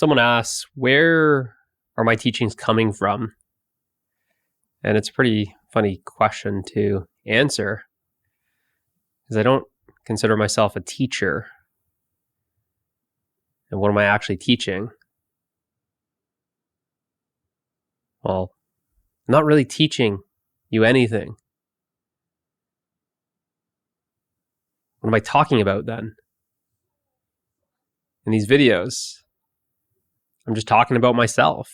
Someone asks, where are my teachings coming from? And it's a pretty funny question to answer, because I don't consider myself a teacher. And what am I actually teaching? Well, I'm not really teaching you anything. What am I talking about then? In these videos, I'm just talking about myself.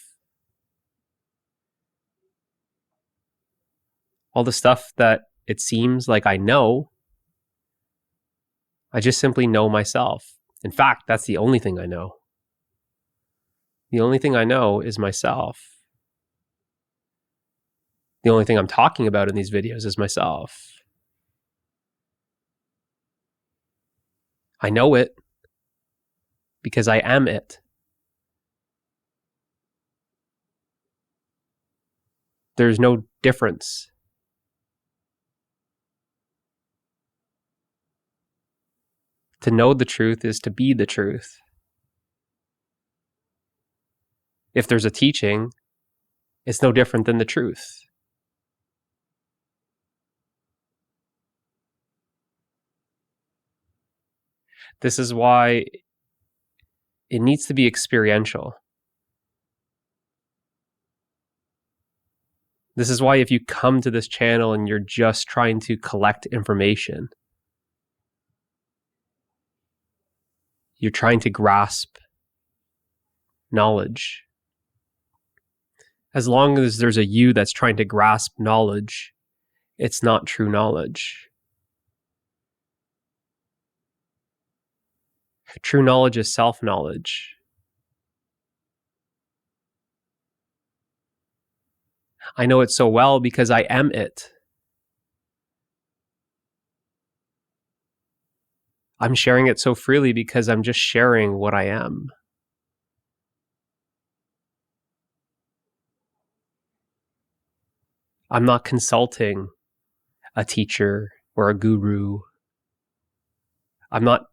All the stuff that it seems like I know, I just simply know myself. In fact, that's the only thing I know. The only thing I know is myself. The only thing I'm talking about in these videos is myself. I know it because I am it. There's no difference. To know the truth is to be the truth. If there's a teaching, it's no different than the truth. This is why it needs to be experiential. This is why if you come to this channel and you're just trying to collect information, you're trying to grasp knowledge. As long as there's a you that's trying to grasp knowledge, it's not true knowledge. True knowledge is self-knowledge. I know it so well because I am it. I'm sharing it so freely because I'm just sharing what I am. I'm not consulting a teacher or a guru. I'm not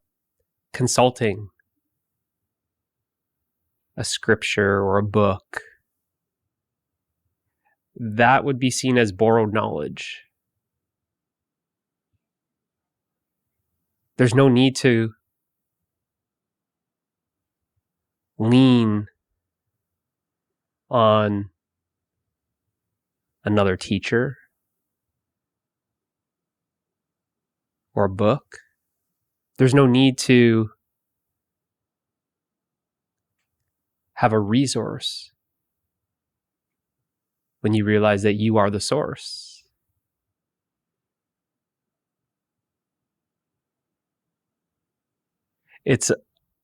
consulting a scripture or a book. That would be seen as borrowed knowledge. There's no need to lean on another teacher or a book. There's no need to have a resource when you realize that you are the source. It's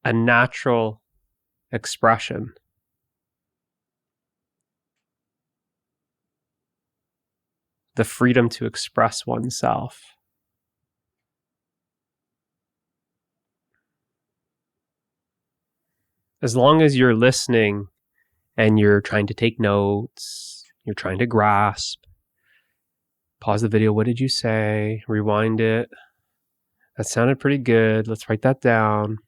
a natural expression. The freedom to express oneself. As long as you're listening and you're trying to take notes, you're trying to grasp, pause the video, what did you say? Rewind it. That sounded pretty good. Let's write that down.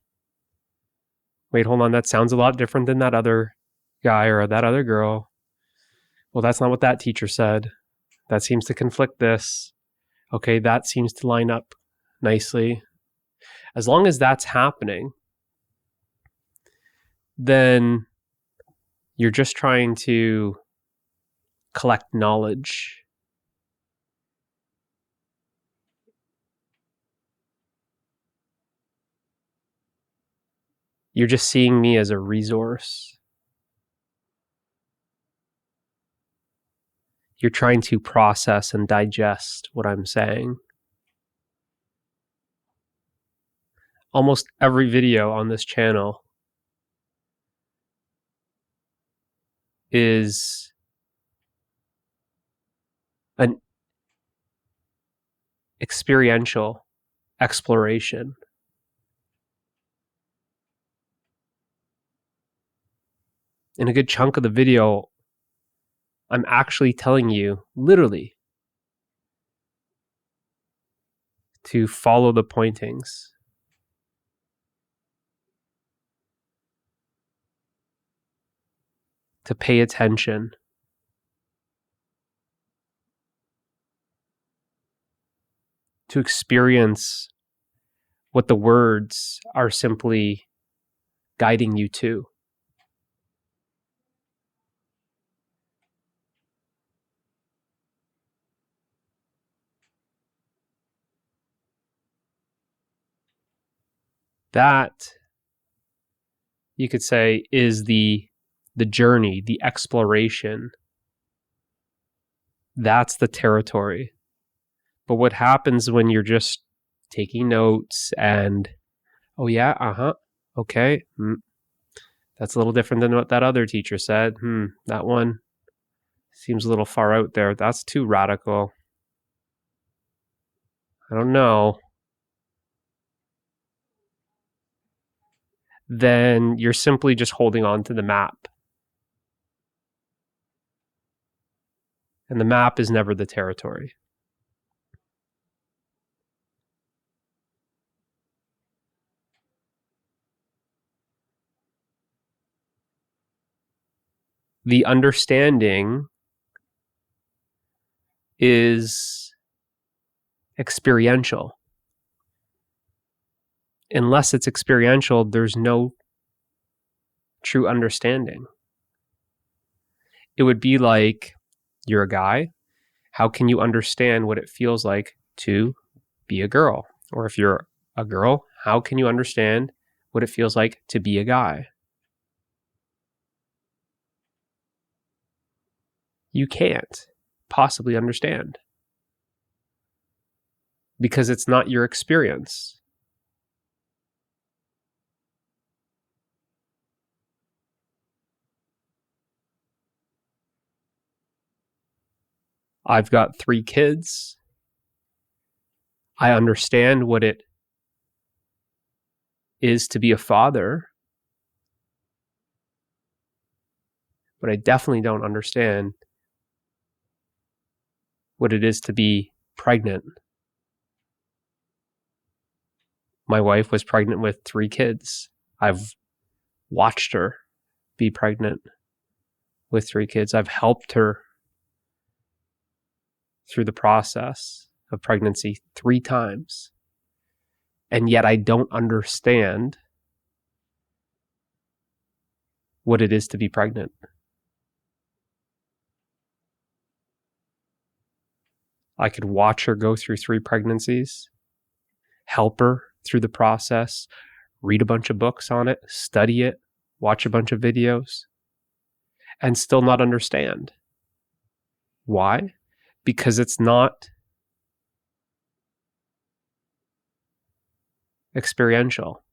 Wait, hold on. That sounds a lot different than that other guy or that other girl. Well, that's not what that teacher said. That seems to conflict this. Okay, that seems to line up nicely. As long as that's happening, then you're just trying to collect knowledge. You're just seeing me as a resource. You're trying to process and digest what I'm saying. Almost every video on this channel is an experiential exploration. In a good chunk of the video, I'm actually telling you, literally, to follow the pointings. to pay attention, to experience what the words are simply guiding you to. That, you could say, is the journey, the exploration. That's the territory. But what happens when you're just taking notes and, oh yeah, okay, that's a little different than what that other teacher said. That one seems a little far out there. That's too radical. I don't know. Then you're simply just holding on to the map. And the map is never the territory. The understanding is experiential. Unless it's experiential, there's no true understanding. It would be like, you're a guy. How can you understand what it feels like to be a girl? Or if you're a girl, how can you understand what it feels like to be a guy? You can't possibly understand because it's not your experience. I've got 3 kids. I understand what it is to be a father, but I definitely don't understand what it is to be pregnant. My wife was pregnant with 3 kids. I've watched her be pregnant with 3 kids. I've helped her through the process of pregnancy 3 times. And yet I don't understand what it is to be pregnant. I could watch her go through 3 pregnancies, help her through the process, read a bunch of books on it, study it, watch a bunch of videos, and still not understand. Why? Because it's not experiential.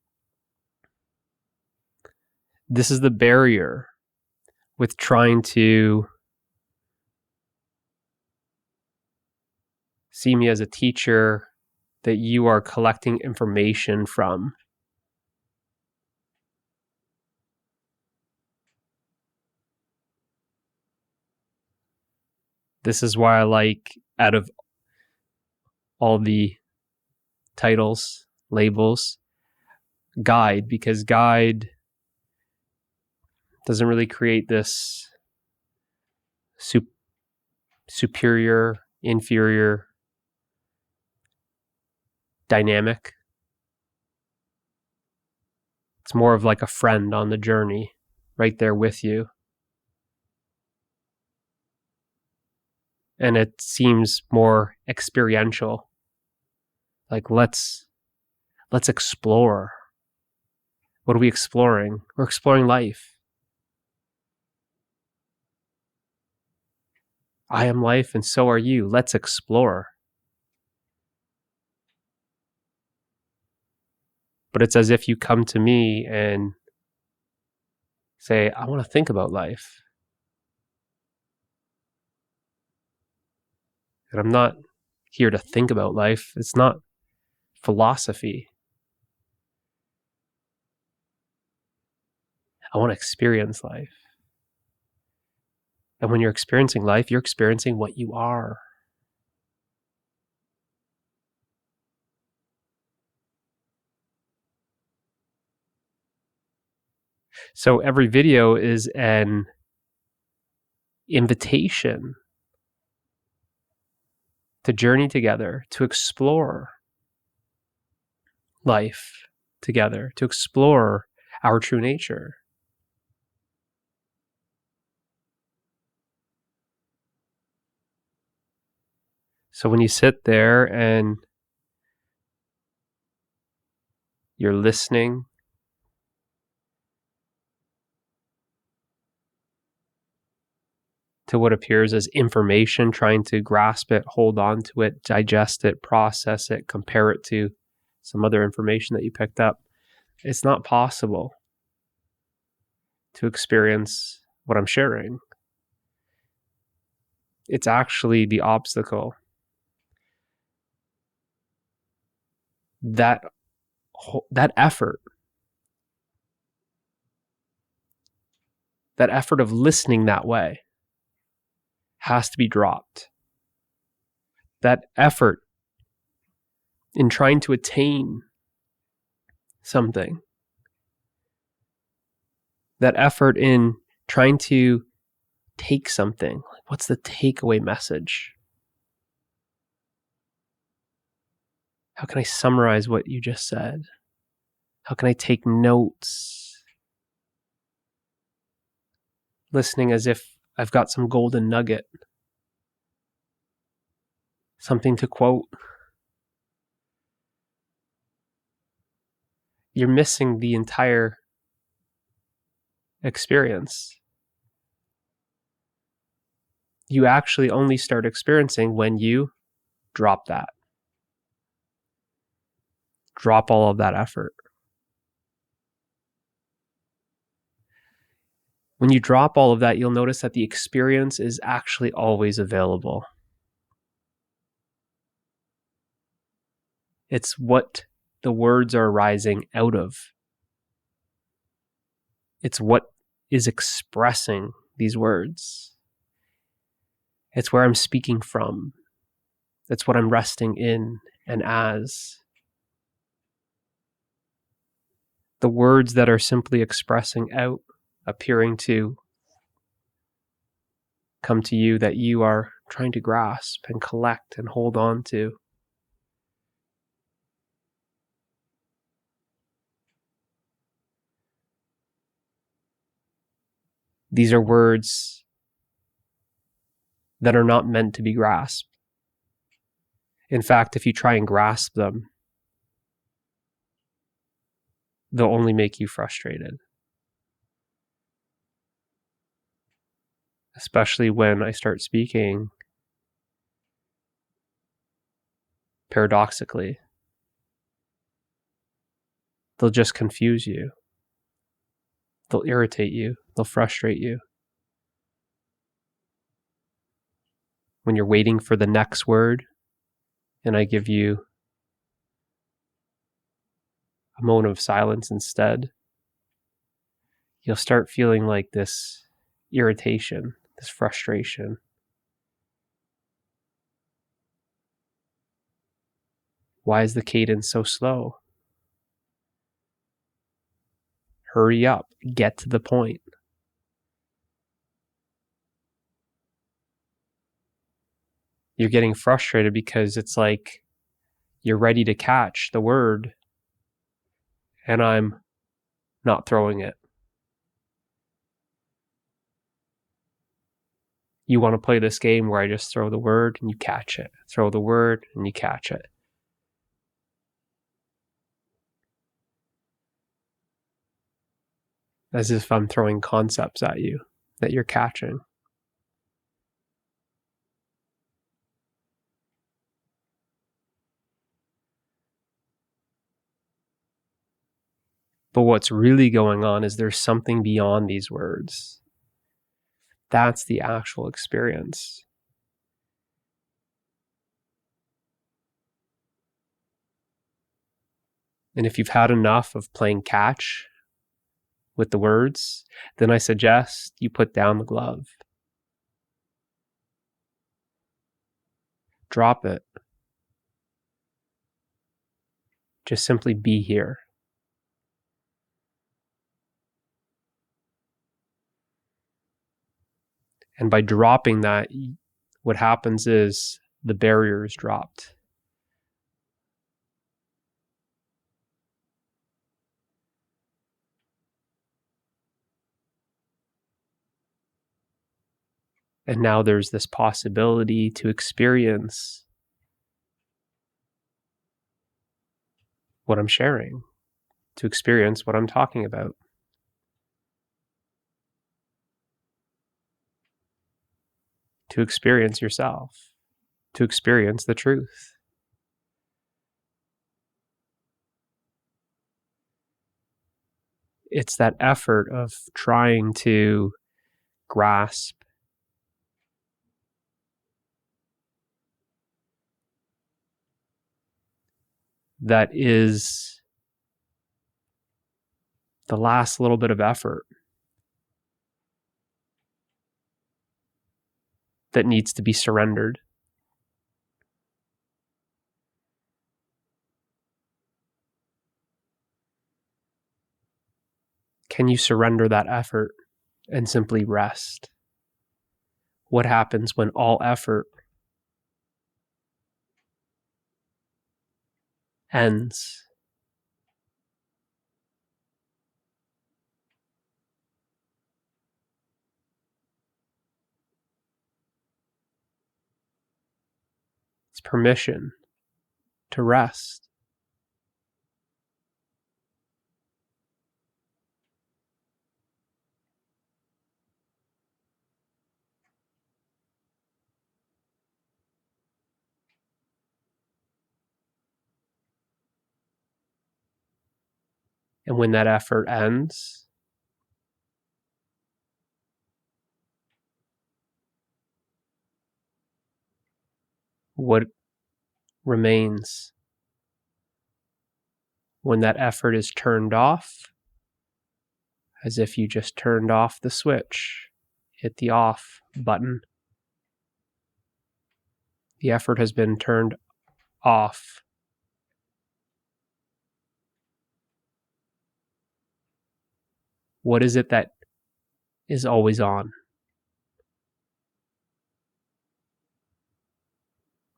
This is the barrier with trying to see me as a teacher that you are collecting information from. This is why I like, out of all the titles, labels, guide, because guide doesn't really create this superior, inferior dynamic. It's more of like a friend on the journey, right there with you. And it seems more experiential. Like, let's explore. What are we exploring? We're exploring life. I am life and so are you. Let's explore. But it's as if you come to me and say, I want to think about life. And I'm not here to think about life. It's not philosophy. I want to experience life. And when you're experiencing life, you're experiencing what you are. So every video is an invitation to journey together, to explore life together, to explore our true nature. So when you sit there and you're listening to what appears as information, trying to grasp it, hold on to it, digest it, process it, compare it to some other information that you picked up, it's not possible to experience what I'm sharing. It's actually the obstacle. That effort of listening that way has to be dropped. That effort in trying to attain something, that effort in trying to take something, what's the takeaway message? How can I summarize what you just said? How can I take notes? Listening as if I've got some golden nugget, something to quote. You're missing the entire experience. You actually only start experiencing when you drop that. Drop all of that effort. When you drop all of that, you'll notice that the experience is actually always available. It's what the words are arising out of. It's what is expressing these words. It's where I'm speaking from. It's what I'm resting in and as. The words that are simply expressing out, appearing to come to you, that you are trying to grasp and collect and hold on to. These are words that are not meant to be grasped. In fact, if you try and grasp them, they'll only make you frustrated. Especially when I start speaking paradoxically. They'll just confuse you. They'll irritate you. They'll frustrate you. When you're waiting for the next word, and I give you a moment of silence instead, you'll start feeling like this irritation, this frustration. Why is the cadence so slow? Hurry up, get to the point. You're getting frustrated because it's like you're ready to catch the word and I'm not throwing it. You want to play this game where I just throw the word and you catch it. Throw the word and you catch it. As if I'm throwing concepts at you that you're catching. But what's really going on is there's something beyond these words. That's the actual experience. And if you've had enough of playing catch with the words, then I suggest you put down the glove. Drop it. Just simply be here. And by dropping that, what happens is the barrier is dropped. And now there's this possibility to experience what I'm sharing, to experience what I'm talking about. To experience yourself, to experience the truth. It's that effort of trying to grasp that is the last little bit of effort that needs to be surrendered. Can you surrender that effort and simply rest? What happens when all effort ends? It's permission to rest. And when that effort ends, what remains? When that effort is turned off, as if you just turned off the switch, hit the off button. The effort has been turned off. What is it that is always on?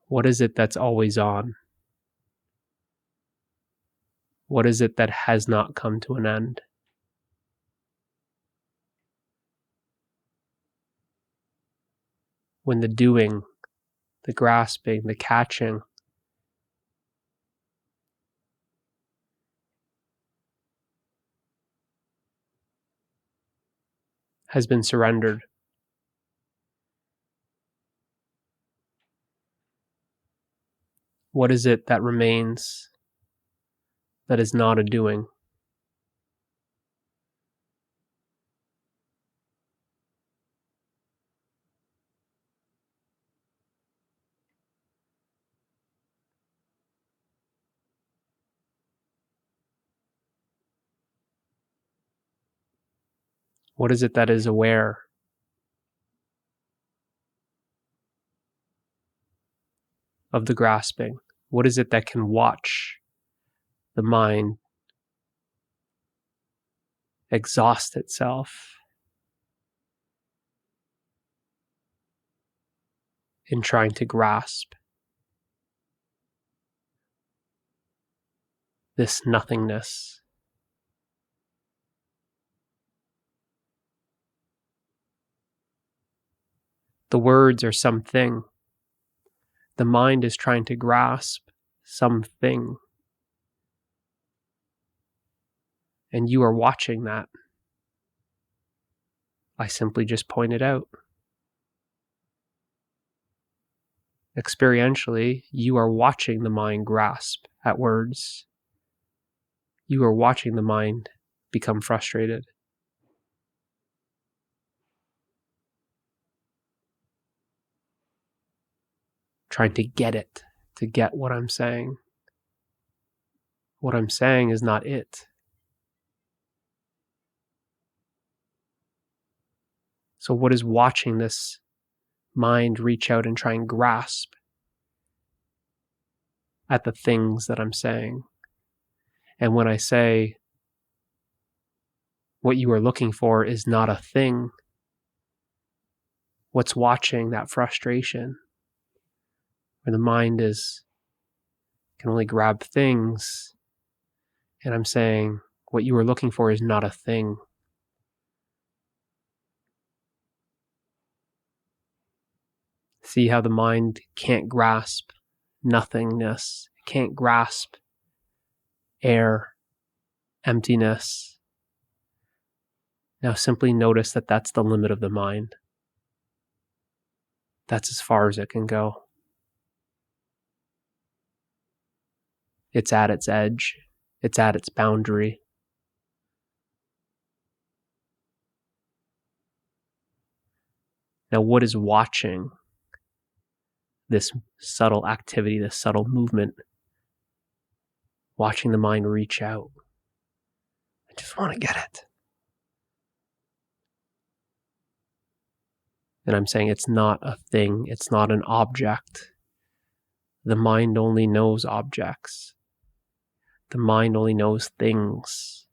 What is it that's always on? What is it that has not come to an end? When the doing, the grasping, the catching has been surrendered, what is it that remains that is not a doing? What is it that is aware? Of the grasping? What is it that can watch the mind exhaust itself in trying to grasp this nothingness? The words are something. The mind is trying to grasp something. And you are watching that. I simply just pointed out. Experientially, you are watching the mind grasp at words. You are watching the mind become frustrated. Trying to get it, to get what I'm saying. What I'm saying is not it. So what is watching this mind reach out and try and grasp at the things that I'm saying? And when I say what you are looking for is not a thing, What's watching that frustration? Where the mind can only grab things, and I'm saying what you were looking for is not a thing. See how the mind can't grasp nothingness, it can't grasp air, emptiness. Now simply notice that that's the limit of the mind. That's as far as it can go. It's at its edge. It's at its boundary. Now, what is watching this subtle activity, this subtle movement? Watching the mind reach out. I just want to get it. And I'm saying it's not a thing. It's not an object. The mind only knows objects. The mind only knows things.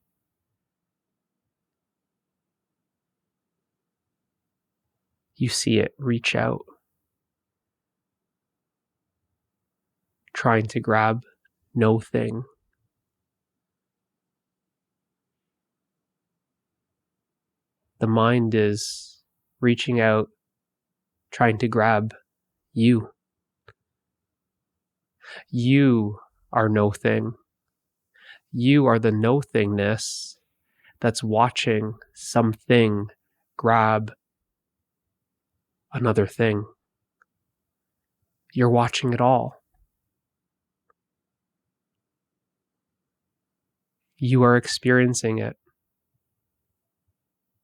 You see it reach out, trying to grab no thing. The mind is reaching out, trying to grab you. You are no thing. You are the no thingness that's watching something grab another thing. You're watching it all. You are experiencing it.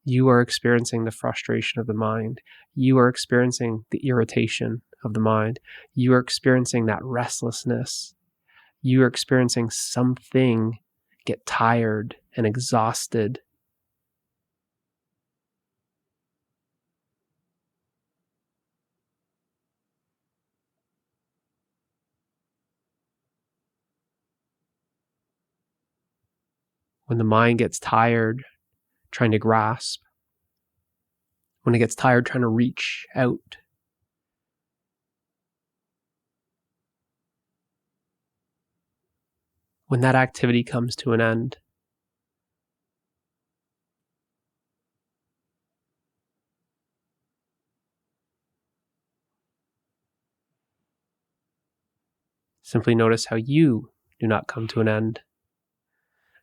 You are experiencing the frustration of the mind. You are experiencing the irritation of the mind. You are experiencing that restlessness. You are experiencing something get tired and exhausted. When the mind gets tired trying to grasp, when it gets tired trying to reach out, when that activity comes to an end, simply notice how you do not come to an end.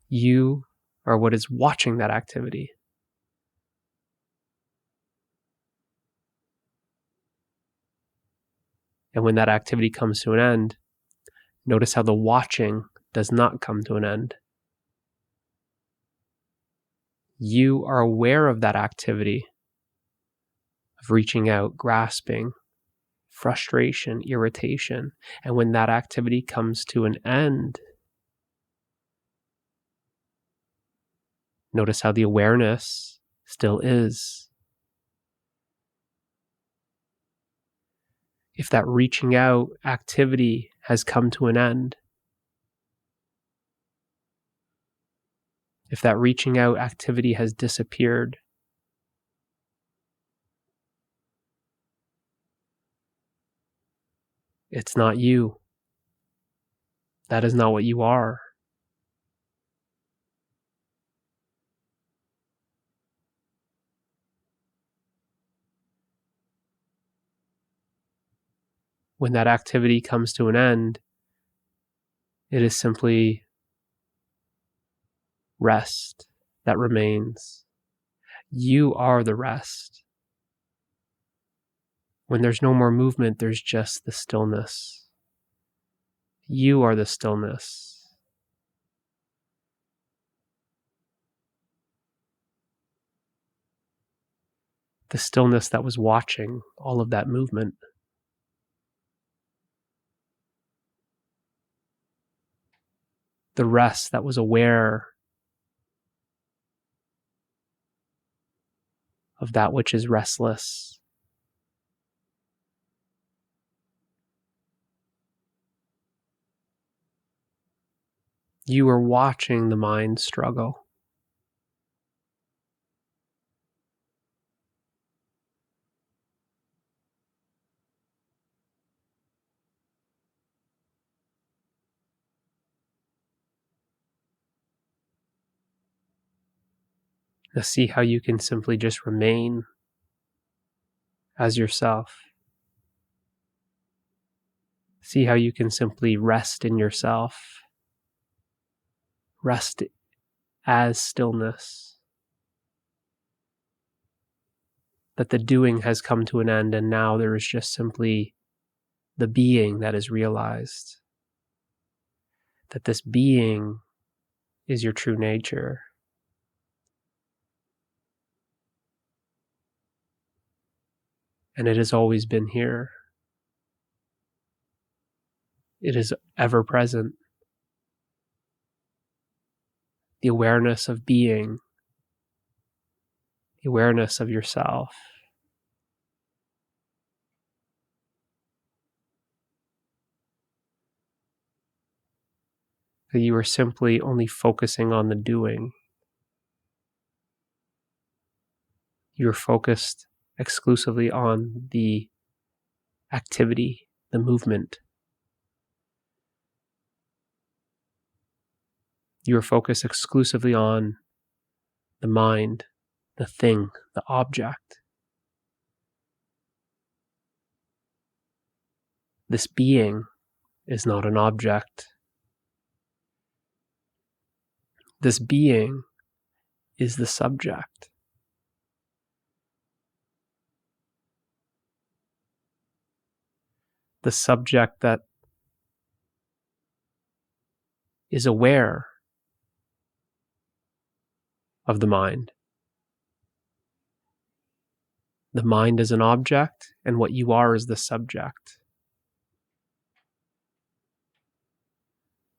You are what is watching that activity. And when that activity comes to an end, notice how the watching does not come to an end. You are aware of that activity of reaching out, grasping, frustration, irritation. And when that activity comes to an end, notice how the awareness still is. If that reaching out activity has come to an end, if that reaching out activity has disappeared, it's not you. That is not what you are. When that activity comes to an end, it is simply rest that remains. You are the rest. When there's no more movement, there's just the stillness. You are the stillness. The stillness that was watching all of that movement. The rest that was aware of that which is restless. You are watching the mind struggle. Now see how you can simply just remain as yourself. See how you can simply rest in yourself. Rest as stillness. That the doing has come to an end and now there is just simply the being that is realized. That this being is your true nature. And it has always been here. It is ever present. The awareness of being, the awareness of yourself. That you are simply only focusing on the doing. You're focused exclusively on the activity, the movement. You are focused exclusively on the mind, the thing, the object. This being is not an object. This being is the subject. The subject that is aware of the mind. The mind is an object, and what you are is the subject.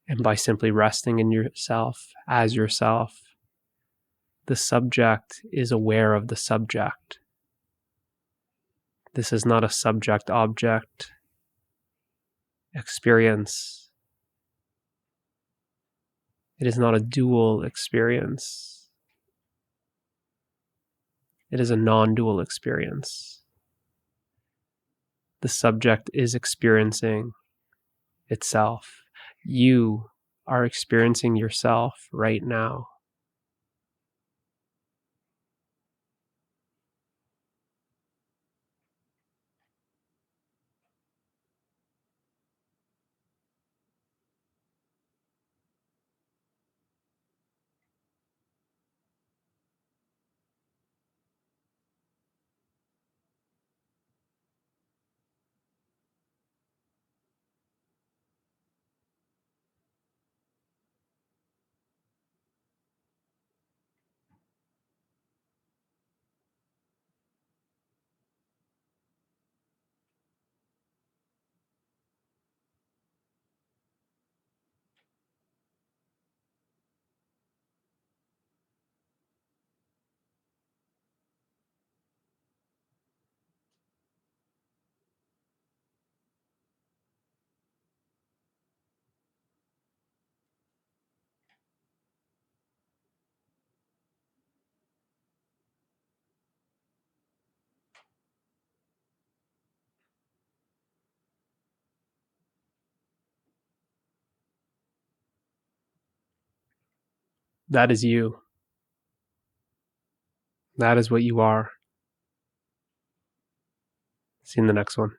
And by simply resting in yourself as yourself, the subject is aware of the subject. This is not a subject-object experience. It is not a dual experience. It is a non-dual experience. The subject is experiencing itself. You are experiencing yourself right now. That is you. That is what you are. See you in the next one.